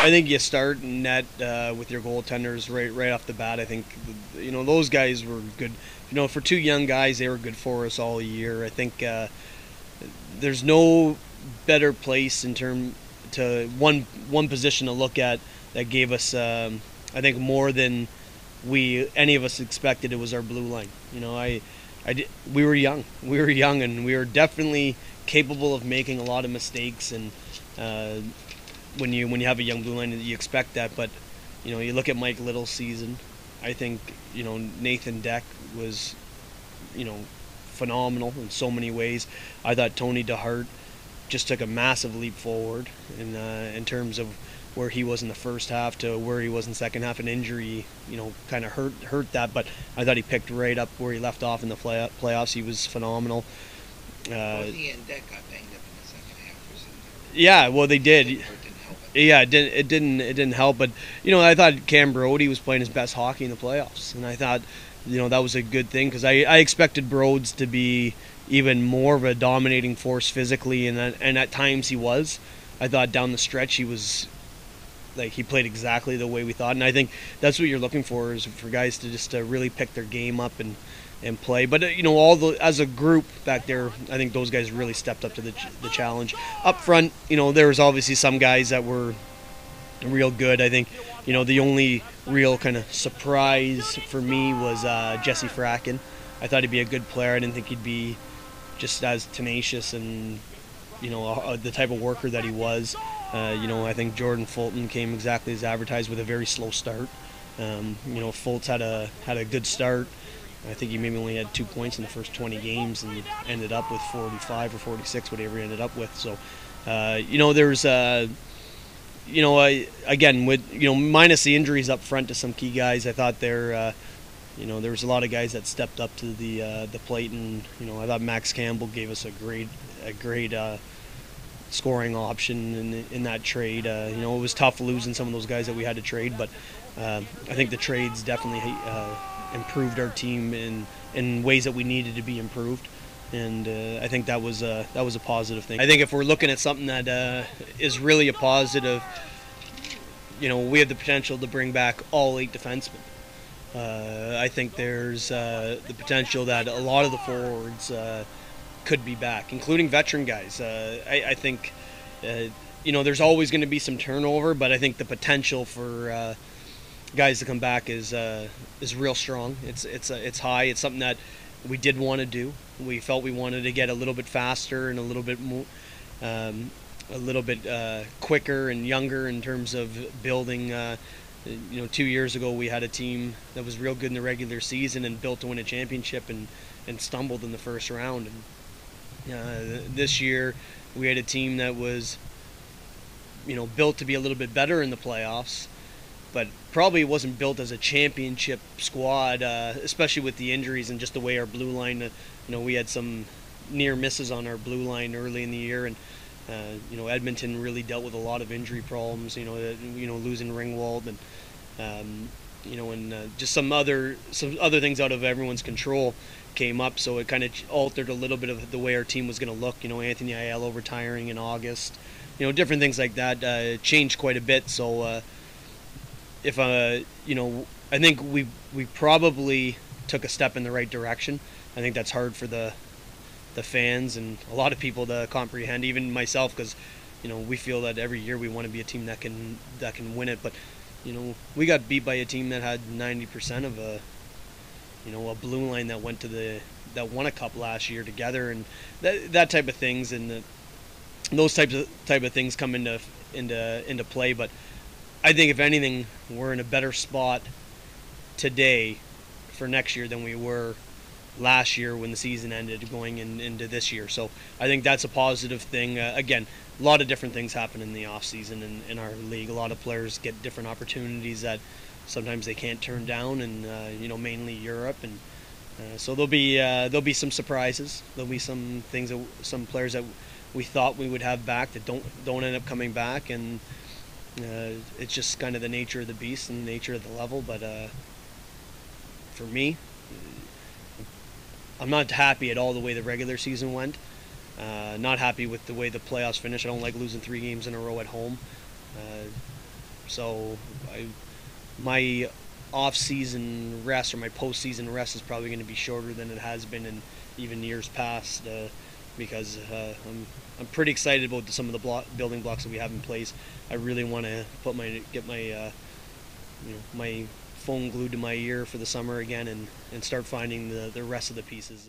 I think you start net with your goaltenders right off the bat. I think those guys were good. For two young guys, they were good for us all year. I think there's no better place in term to one position to look at that gave us I think more than any of us expected. It was our blue line. We were young, and we were definitely capable of making a lot of mistakes. And when you have a young blue line, you expect that. But you look at Mike Little's season. I think Nathan Deck was phenomenal in so many ways. I thought Tony DeHart just took a massive leap forward in terms of where he was in the first half to where he was in the second half. An injury, kind of hurt that, but I thought he picked right up where he left off in the playoffs. He was phenomenal. He and Deck got banged up in the second half. Yeah, well, they did. Yeah, it didn't help, but I thought Cam Brody was playing his best hockey in the playoffs, and I thought that was a good thing because I expected Broads to be even more of a dominating force physically, and at times he was. I thought down the stretch he was he played exactly the way we thought, and I think that's what you're looking for, is for guys to just really pick their game up and play. But as a group back there, I think those guys really stepped up to the challenge. Up front, there was obviously some guys that were real good. I think the only real kind of surprise for me was Jesse Fracken. I thought he'd be a good player. I didn't think he'd be just as tenacious and the type of worker that he was. I think Jordan Fulton came exactly as advertised with a very slow start. Fultz had a good start. I think he maybe only had 2 points in the first 20 games and ended up with 45 or 46, whatever he ended up with. So, there's again with minus the injuries up front to some key guys, I thought there was a lot of guys that stepped up to the plate, and I thought Max Campbell gave us a great scoring option in that trade. It was tough losing some of those guys that we had to trade, but I think the trades definitely improved our team in ways that we needed to be improved, and I think that was a positive thing. I think if we're looking at something that is really a positive, we have the potential to bring back all 8 defensemen. I think there's the potential that a lot of the forwards could be back, including veteran guys. I think there's always going to be some turnover, but I think the potential for guys to come back is real strong. It's high. It's something that we did want to do. We felt we wanted to get a little bit faster and a little bit more, quicker and younger in terms of building. 2 years ago we had a team that was real good in the regular season and built to win a championship and stumbled in the first round. And this year we had a team that was built to be a little bit better in the playoffs, but probably wasn't built as a championship squad, especially with the injuries and just the way our blue line, we had some near misses on our blue line early in the year, and Edmonton really dealt with a lot of injury problems, losing Ringwald and just some other things out of everyone's control came up, so it kind of altered a little bit of the way our team was going to look. Anthony Aiello retiring in August, different things like that changed quite a bit. So if I think we probably took a step in the right direction. I think that's hard for the fans and a lot of people to comprehend, even myself, because we feel that every year we want to be a team that can win it, but we got beat by a team that had 90% of a blue line that won a cup last year together, and that type of things, and those type of things come into play. But I think if anything, we're in a better spot today for next year than we were last year when the season ended, going into this year. So I think that's a positive thing. Again, a lot of different things happen in the off season in our league. A lot of players get different opportunities that sometimes they can't turn down, and mainly Europe, and so there'll be some surprises. There'll be some things that some players that we thought we would have back that don't end up coming back, and it's just kind of the nature of the beast and the nature of the level. But for me, I'm not happy at all the way the regular season went. Not happy with the way the playoffs finished. I don't like losing 3 games in a row at home. So my off-season rest or my post-season rest is probably going to be shorter than it has been in even years past, because I'm pretty excited about some of the building blocks that we have in place. I really want to get my phone glued to my ear for the summer again and start finding the rest of the pieces.